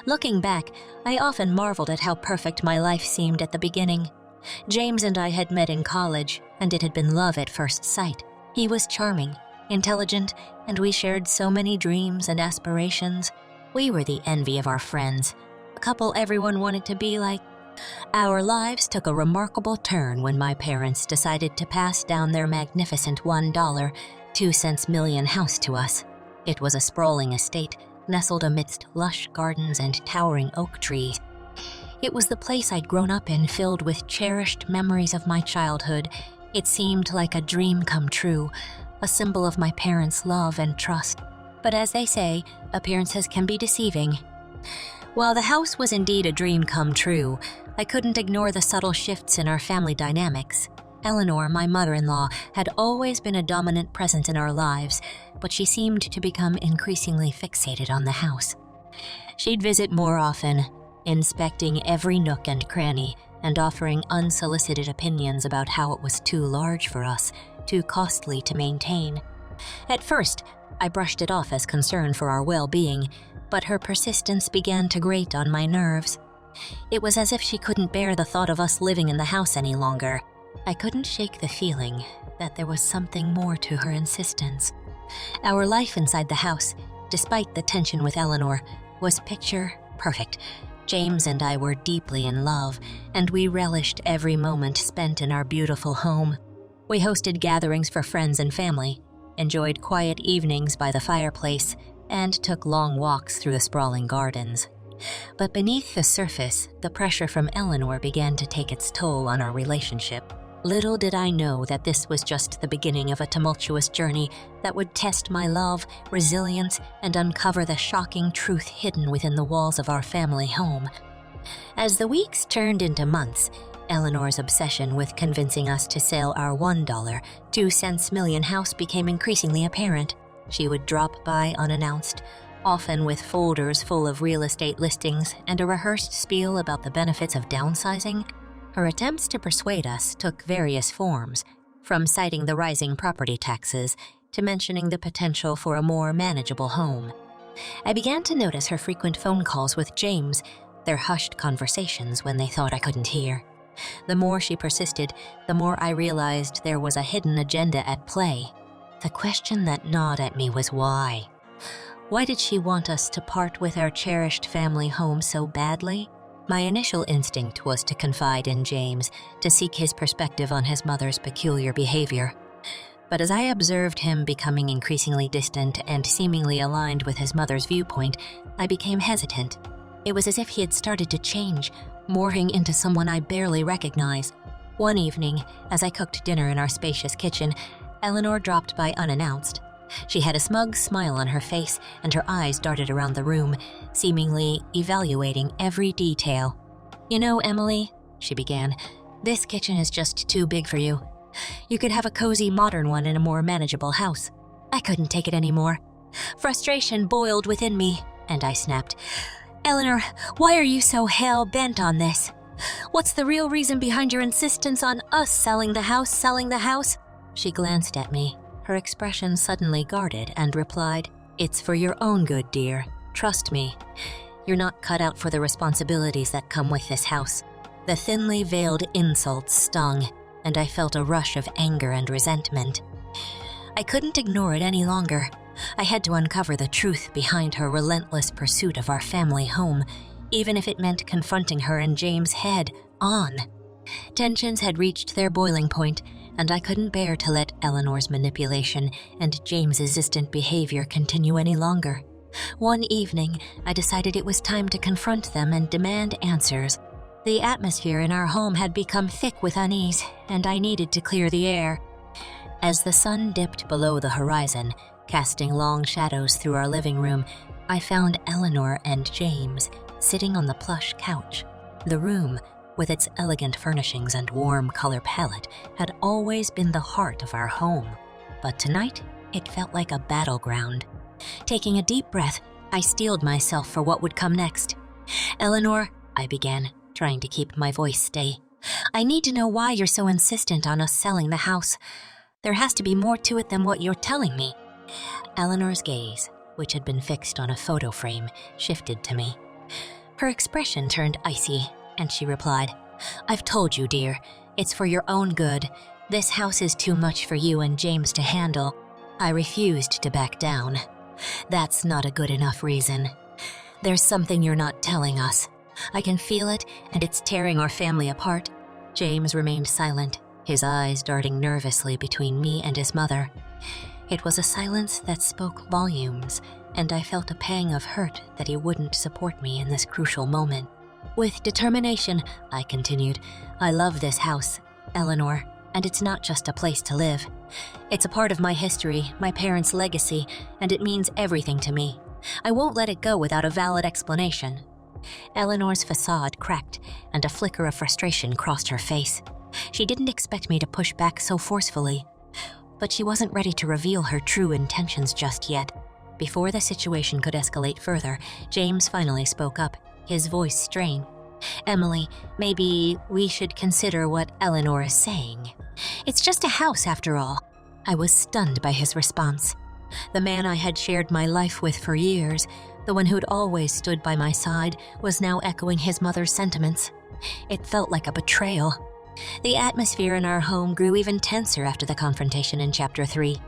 Looking back, I often marveled at how perfect my life seemed at the beginning. James and I had met in college, and it had been love at first sight. He was charming, intelligent, and we shared so many dreams and aspirations. We were the envy of our friends, a couple everyone wanted to be like. Our lives took a remarkable turn when my parents decided to pass down their magnificent $1, 2 cents million house to us. It was a sprawling estate, nestled amidst lush gardens and towering oak trees. It was the place I'd grown up in, filled with cherished memories of my childhood. It seemed like a dream come true, a symbol of my parents' love and trust. But as they say, appearances can be deceiving. While the house was indeed a dream come true, I couldn't ignore the subtle shifts in our family dynamics. Eleanor, my mother-in-law, had always been a dominant presence in our lives, but she seemed to become increasingly fixated on the house. She'd visit more often, inspecting every nook and cranny, and offering unsolicited opinions about how it was too large for us, too costly to maintain. At first, I brushed it off as concern for our well-being, but her persistence began to grate on my nerves. It was as if she couldn't bear the thought of us living in the house any longer. I couldn't shake the feeling that there was something more to her insistence. Our life inside the house, despite the tension with Eleanor, was picture perfect. James and I were deeply in love, and we relished every moment spent in our beautiful home. We hosted gatherings for friends and family, enjoyed quiet evenings by the fireplace, and took long walks through the sprawling gardens. But beneath the surface, the pressure from Eleanor began to take its toll on our relationship. Little did I know that this was just the beginning of a tumultuous journey that would test my love, resilience, and uncover the shocking truth hidden within the walls of our family home. As the weeks turned into months, Eleanor's obsession with convincing us to sell our $1, 2 cents million house became increasingly apparent. She would drop by unannounced, often with folders full of real estate listings and a rehearsed spiel about the benefits of downsizing. Her attempts to persuade us took various forms, from citing the rising property taxes to mentioning the potential for a more manageable home. I began to notice her frequent phone calls with James, their hushed conversations when they thought I couldn't hear. The more she persisted, the more I realized there was a hidden agenda at play. The question that gnawed at me was why? Why did she want us to part with our cherished family home so badly? My initial instinct was to confide in James, to seek his perspective on his mother's peculiar behavior. But as I observed him becoming increasingly distant and seemingly aligned with his mother's viewpoint, I became hesitant. It was as if he had started to change, morphing into someone I barely recognized. One evening, as I cooked dinner in our spacious kitchen, Eleanor dropped by unannounced. She had a smug smile on her face, and her eyes darted around the room, seemingly evaluating every detail. "You know, Emily," she began, "this kitchen is just too big for you. You could have a cozy modern one in a more manageable house." I couldn't take it anymore. Frustration boiled within me, and I snapped, "Eleanor, why are you so hell-bent on this? What's the real reason behind your insistence on us selling the house? She glanced at me, her expression suddenly guarded, and replied, "It's for your own good, dear. Trust me. You're not cut out for the responsibilities that come with this house." The thinly veiled insults stung, and I felt a rush of anger and resentment. I couldn't ignore it any longer. I had to uncover the truth behind her relentless pursuit of our family home, even if it meant confronting her and James head on. Tensions had reached their boiling point, and I couldn't bear to let Eleanor's manipulation and James's distant behavior continue any longer. One evening, I decided it was time to confront them and demand answers. The atmosphere in our home had become thick with unease, and I needed to clear the air. As the sun dipped below the horizon, casting long shadows through our living room, I found Eleanor and James sitting on the plush couch. The room, with its elegant furnishings and warm color palette, had always been the heart of our home. But tonight, it felt like a battleground. Taking a deep breath, I steeled myself for what would come next. "Eleanor," I began, trying to keep my voice steady, "I need to know why you're so insistent on us selling the house. There has to be more to it than what you're telling me." Eleanor's gaze, which had been fixed on a photo frame, shifted to me. Her expression turned icy, and she replied, "I've told you, dear, it's for your own good. This house is too much for you and James to handle." I refused to back down. "That's not a good enough reason. There's something you're not telling us. I can feel it, and it's tearing our family apart." James remained silent, his eyes darting nervously between me and his mother. It was a silence that spoke volumes, and I felt a pang of hurt that he wouldn't support me in this crucial moment. "With determination," I continued, "I love this house, Eleanor, and it's not just a place to live. It's a part of my history, my parents' legacy, and it means everything to me. I won't let it go without a valid explanation." Eleanor's facade cracked, and a flicker of frustration crossed her face. She didn't expect me to push back so forcefully, but she wasn't ready to reveal her true intentions just yet. Before the situation could escalate further, James finally spoke up, his voice strained. "Emily, maybe we should consider what Eleanor is saying. It's just a house after all." I was stunned by his response. The man I had shared my life with for years, the one who'd always stood by my side, was now echoing his mother's sentiments. It felt like a betrayal. The atmosphere in our home grew even tenser after the confrontation in Chapter 3.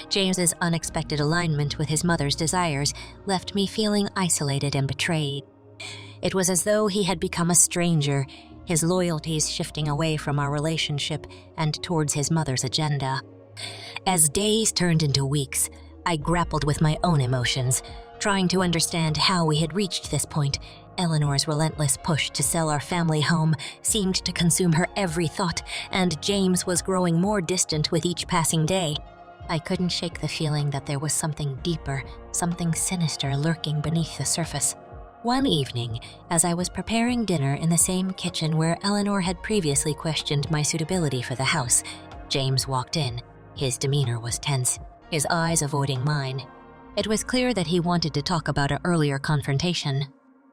James's unexpected alignment with his mother's desires left me feeling isolated and betrayed. It was as though he had become a stranger, his loyalties shifting away from our relationship and towards his mother's agenda. As days turned into weeks, I grappled with my own emotions, trying to understand how we had reached this point. Eleanor's relentless push to sell our family home seemed to consume her every thought, and James was growing more distant with each passing day. I couldn't shake the feeling that there was something deeper, something sinister lurking beneath the surface. One evening, as I was preparing dinner in the same kitchen where Eleanor had previously questioned my suitability for the house, James walked in. His demeanor was tense, his eyes avoiding mine. It was clear that he wanted to talk about our earlier confrontation.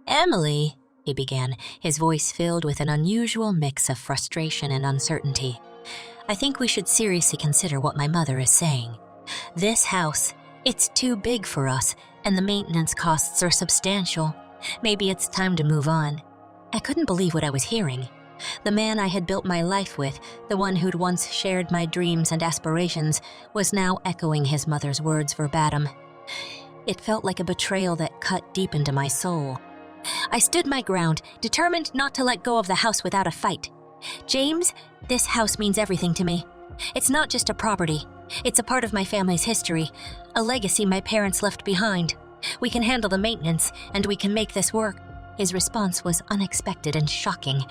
"Emily," he began, his voice filled with an unusual mix of frustration and uncertainty. "I think we should seriously consider what my mother is saying. This house, it's too big for us, and the maintenance costs are substantial. Maybe it's time to move on." I couldn't believe what I was hearing. The man I had built my life with, the one who'd once shared my dreams and aspirations, was now echoing his mother's words verbatim. It felt like a betrayal that cut deep into my soul. I stood my ground, determined not to let go of the house without a fight. "James, this house means everything to me. It's not just a property. It's a part of my family's history, a legacy my parents left behind. We can handle the maintenance, and we can make this work." His response was unexpected and shocking.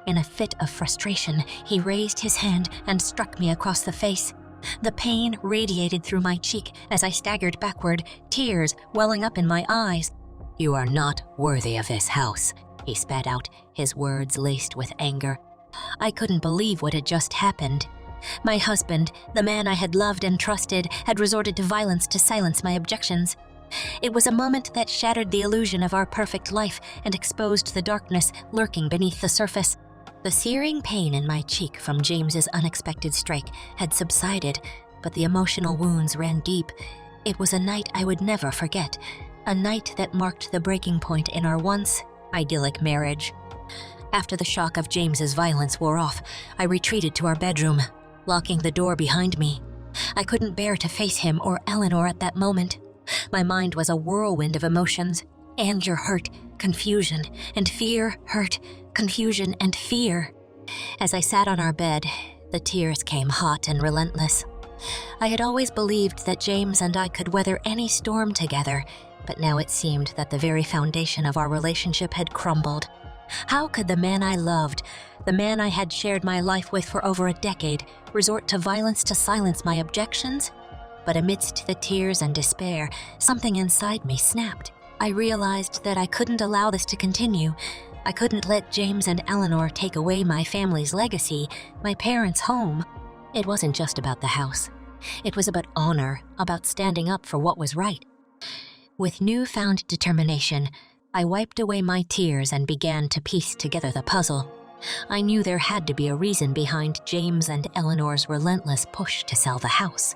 In a fit of frustration, he raised his hand and struck me across the face. The pain radiated through my cheek as I staggered backward, tears welling up in my eyes. "You are not worthy of this house," he spat out, his words laced with anger. I couldn't believe what had just happened. My husband, the man I had loved and trusted, had resorted to violence to silence my objections. It was a moment that shattered the illusion of our perfect life and exposed the darkness lurking beneath the surface. The searing pain in my cheek from James's unexpected strike had subsided, but the emotional wounds ran deep. It was a night I would never forget, a night that marked the breaking point in our once idyllic marriage. After the shock of James's violence wore off, I retreated to our bedroom, locking the door behind me. I couldn't bear to face him or Eleanor at that moment. My mind was a whirlwind of emotions: anger, hurt, confusion, and fear, hurt, confusion, and fear. As I sat on our bed, the tears came hot and relentless. I had always believed that James and I could weather any storm together, but now it seemed that the very foundation of our relationship had crumbled. How could the man I loved, the man I had shared my life with for over a decade, resort to violence to silence my objections? But amidst the tears and despair, something inside me snapped. I realized that I couldn't allow this to continue. I couldn't let James and Eleanor take away my family's legacy, my parents' home. It wasn't just about the house. It was about honor, about standing up for what was right. With newfound determination, I wiped away my tears and began to piece together the puzzle. I knew there had to be a reason behind James and Eleanor's relentless push to sell the house.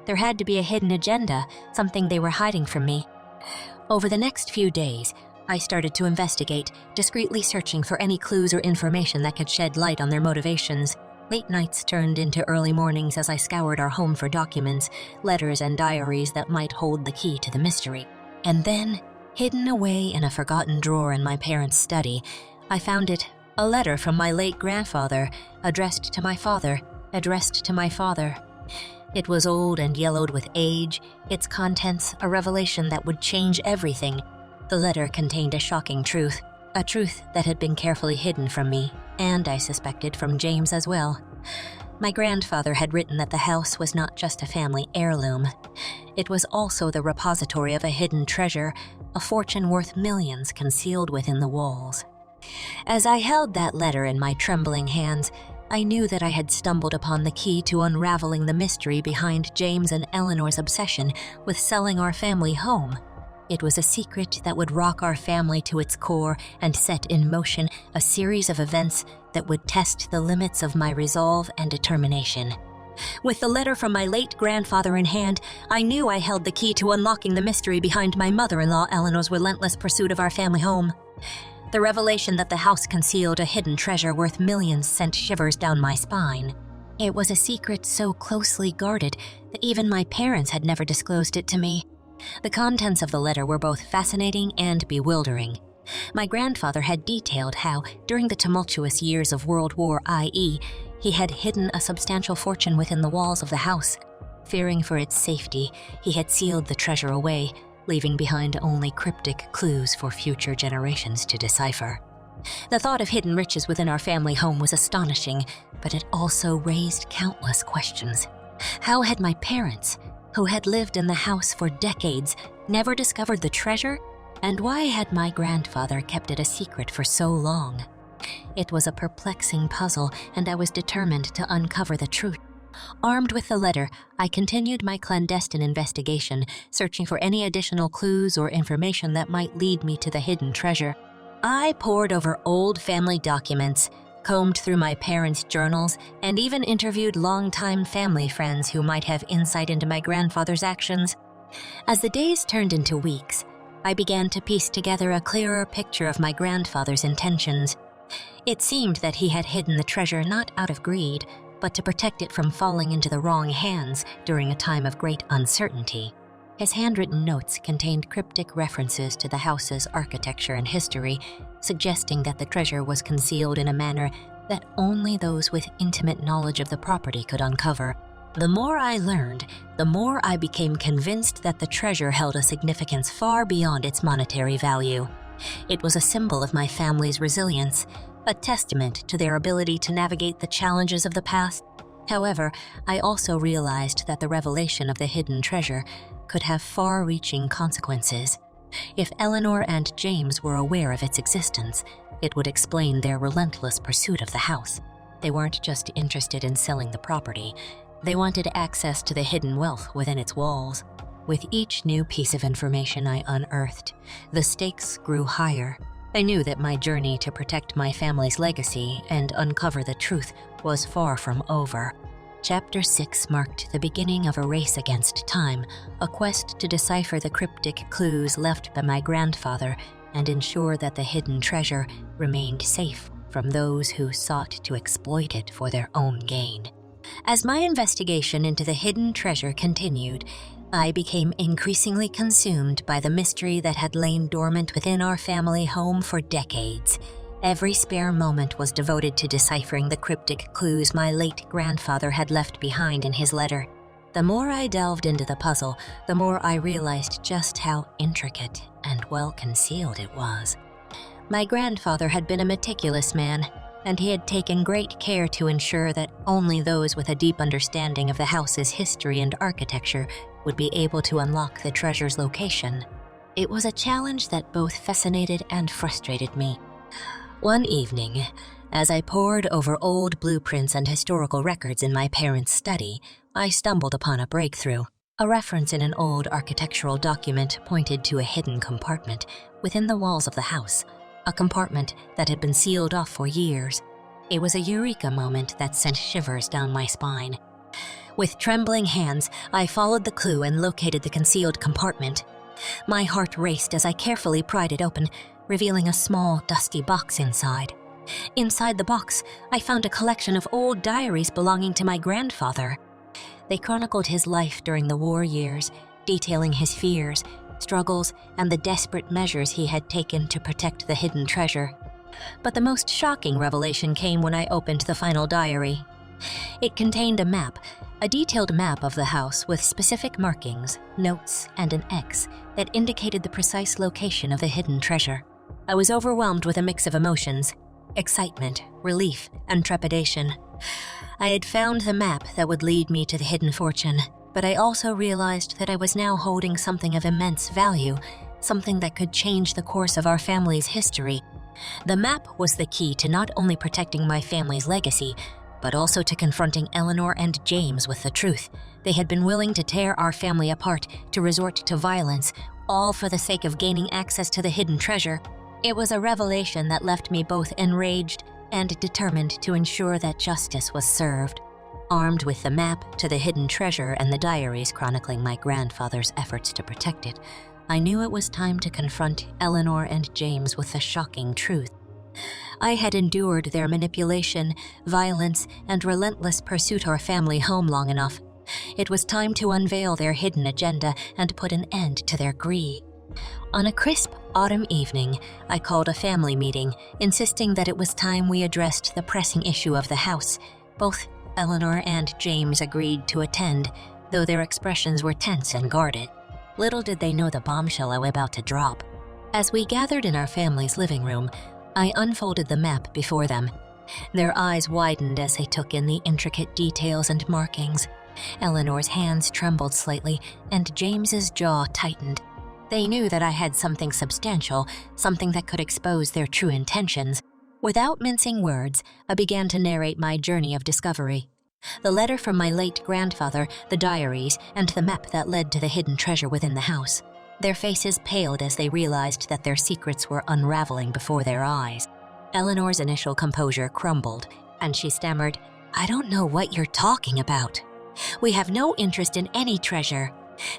There had to be a hidden agenda, something they were hiding from me. Over the next few days, I started to investigate, discreetly searching for any clues or information that could shed light on their motivations. Late nights turned into early mornings as I scoured our home for documents, letters, and diaries that might hold the key to the mystery. And then, hidden away in a forgotten drawer in my parents' study, I found it, a letter from my late grandfather, addressed to my father. It was old and yellowed with age, its contents a revelation that would change everything. The letter contained a shocking truth, a truth that had been carefully hidden from me, and I suspected from James as well. My grandfather had written that the house was not just a family heirloom. It was also the repository of a hidden treasure, a fortune worth millions concealed within the walls. As I held that letter in my trembling hands, I knew that I had stumbled upon the key to unraveling the mystery behind James and Eleanor's obsession with selling our family home. It was a secret that would rock our family to its core and set in motion a series of events that would test the limits of my resolve and determination. With the letter from my late grandfather in hand, I knew I held the key to unlocking the mystery behind my mother-in-law Eleanor's relentless pursuit of our family home. The revelation that the house concealed a hidden treasure worth millions sent shivers down my spine. It was a secret so closely guarded that even my parents had never disclosed it to me. The contents of the letter were both fascinating and bewildering. My grandfather had detailed how, during the tumultuous years of World War IE, he had hidden a substantial fortune within the walls of the house. Fearing for its safety, he had sealed the treasure away, leaving behind only cryptic clues for future generations to decipher. The thought of hidden riches within our family home was astonishing, but it also raised countless questions. How had my parents, who had lived in the house for decades, never discovered the treasure? And why had my grandfather kept it a secret for so long? It was a perplexing puzzle, and I was determined to uncover the truth. Armed with the letter, I continued my clandestine investigation, searching for any additional clues or information that might lead me to the hidden treasure. I pored over old family documents, combed through my parents' journals, and even interviewed longtime family friends who might have insight into my grandfather's actions. As the days turned into weeks, I began to piece together a clearer picture of my grandfather's intentions. It seemed that he had hidden the treasure not out of greed, but to protect it from falling into the wrong hands during a time of great uncertainty. His handwritten notes contained cryptic references to the house's architecture and history, suggesting that the treasure was concealed in a manner that only those with intimate knowledge of the property could uncover. The more I learned, the more I became convinced that the treasure held a significance far beyond its monetary value. It was a symbol of my family's resilience, a testament to their ability to navigate the challenges of the past. However, I also realized that the revelation of the hidden treasure could have far-reaching consequences. If Eleanor and James were aware of its existence, it would explain their relentless pursuit of the house. They weren't just interested in selling the property, they wanted access to the hidden wealth within its walls. With each new piece of information I unearthed, the stakes grew higher. I knew that my journey to protect my family's legacy and uncover the truth was far from over. Chapter 6 marked the beginning of a race against time, a quest to decipher the cryptic clues left by my grandfather and ensure that the hidden treasure remained safe from those who sought to exploit it for their own gain. As my investigation into the hidden treasure continued, I became increasingly consumed by the mystery that had lain dormant within our family home for decades. Every spare moment was devoted to deciphering the cryptic clues my late grandfather had left behind in his letter. The more I delved into the puzzle, the more I realized just how intricate and well-concealed it was. My grandfather had been a meticulous man, and he had taken great care to ensure that only those with a deep understanding of the house's history and architecture would be able to unlock the treasure's location. It was a challenge that both fascinated and frustrated me. One evening, as I pored over old blueprints and historical records in my parents' study, I stumbled upon a breakthrough. A reference in an old architectural document pointed to a hidden compartment within the walls of the house, a compartment that had been sealed off for years. It was a eureka moment that sent shivers down my spine. With trembling hands, I followed the clue and located the concealed compartment. My heart raced as I carefully pried it open, revealing a small, dusty box inside. Inside the box, I found a collection of old diaries belonging to my grandfather. They chronicled his life during the war years, detailing his fears, struggles, and the desperate measures he had taken to protect the hidden treasure. But the most shocking revelation came when I opened the final diary. It contained a detailed map of the house with specific markings, notes, and an X that indicated the precise location of the hidden treasure. I was overwhelmed with a mix of emotions: excitement, relief, and trepidation. I had found the map that would lead me to the hidden fortune, but I also realized that I was now holding something of immense value, something that could change the course of our family's history. The map was the key to not only protecting my family's legacy, but also to confronting Eleanor and James with the truth. They had been willing to tear our family apart, to resort to violence, all for the sake of gaining access to the hidden treasure. It was a revelation that left me both enraged and determined to ensure that justice was served. Armed with the map to the hidden treasure and the diaries chronicling my grandfather's efforts to protect it, I knew it was time to confront Eleanor and James with the shocking truth. I had endured their manipulation, violence, and relentless pursuit of our family home long enough. It was time to unveil their hidden agenda and put an end to their greed. On a crisp autumn evening, I called a family meeting, insisting that it was time we addressed the pressing issue of the house. Both Eleanor and James agreed to attend, though their expressions were tense and guarded. Little did they know the bombshell I was about to drop. As we gathered in our family's living room, I unfolded the map before them. Their eyes widened as they took in the intricate details and markings. Eleanor's hands trembled slightly, and James's jaw tightened. They knew that I had something substantial, something that could expose their true intentions. Without mincing words, I began to narrate my journey of discovery. The letter from my late grandfather, the diaries, and the map that led to the hidden treasure within the house. Their faces paled as they realized that their secrets were unraveling before their eyes. Eleanor's initial composure crumbled, and she stammered, "I don't know what you're talking about. We have no interest in any treasure.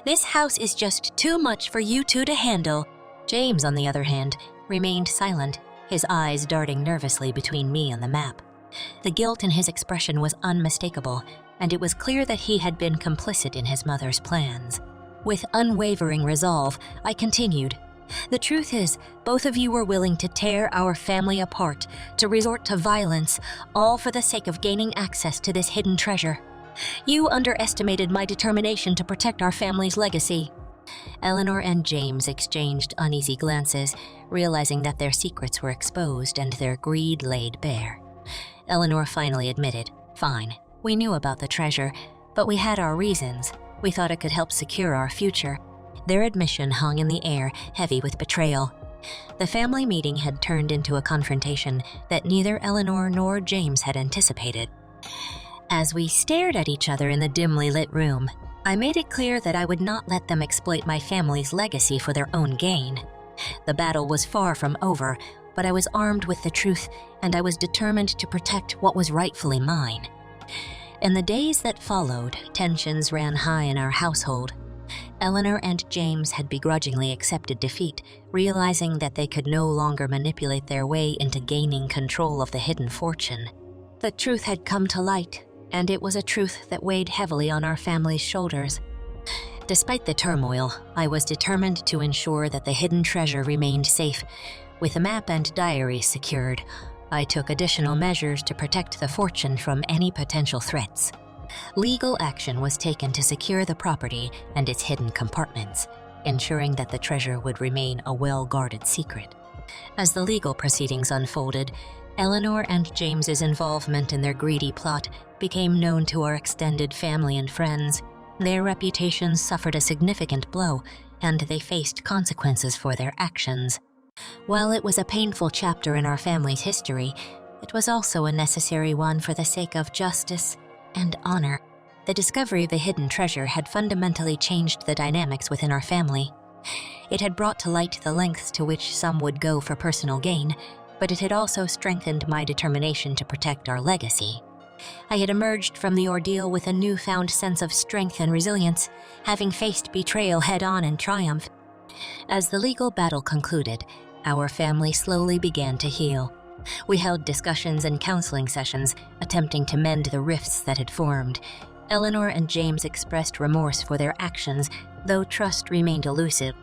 This house is just too much for you two to handle." James, on the other hand, remained silent, his eyes darting nervously between me and the map. The guilt in his expression was unmistakable, and it was clear that he had been complicit in his mother's plans. With unwavering resolve, I continued. "The truth is, both of you were willing to tear our family apart, to resort to violence, all for the sake of gaining access to this hidden treasure. You underestimated my determination to protect our family's legacy." Eleanor and James exchanged uneasy glances, realizing that their secrets were exposed and their greed laid bare. Eleanor finally admitted, "Fine, we knew about the treasure, but we had our reasons. We thought it could help secure our future." Their admission hung in the air, heavy with betrayal. The family meeting had turned into a confrontation that neither Eleanor nor James had anticipated. As we stared at each other in the dimly lit room, I made it clear that I would not let them exploit my family's legacy for their own gain. The battle was far from over, but I was armed with the truth, and I was determined to protect what was rightfully mine. In the days that followed, tensions ran high in our household. Eleanor and James had begrudgingly accepted defeat, realizing that they could no longer manipulate their way into gaining control of the hidden fortune. The truth had come to light, and it was a truth that weighed heavily on our family's shoulders. Despite the turmoil, I was determined to ensure that the hidden treasure remained safe. With the map and diaries secured, I took additional measures to protect the fortune from any potential threats. Legal action was taken to secure the property and its hidden compartments, ensuring that the treasure would remain a well-guarded secret. As the legal proceedings unfolded, Eleanor and James's involvement in their greedy plot became known to our extended family and friends. Their reputations suffered a significant blow, and they faced consequences for their actions. While it was a painful chapter in our family's history, it was also a necessary one for the sake of justice and honor. The discovery of the hidden treasure had fundamentally changed the dynamics within our family. It had brought to light the lengths to which some would go for personal gain, but it had also strengthened my determination to protect our legacy. I had emerged from the ordeal with a newfound sense of strength and resilience, having faced betrayal head-on and triumphed. As the legal battle concluded, Our family slowly began to heal. We held discussions and counseling sessions, attempting to mend the rifts that had formed. Eleanor and James expressed remorse for their actions, though trust remained elusive.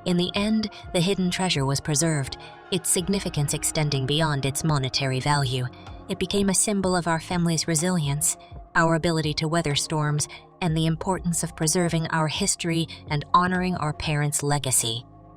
In the end, the hidden treasure was preserved, its significance extending beyond its monetary value. It became a symbol of our family's resilience, our ability to weather storms, and the importance of preserving our history and honoring our parents' legacy.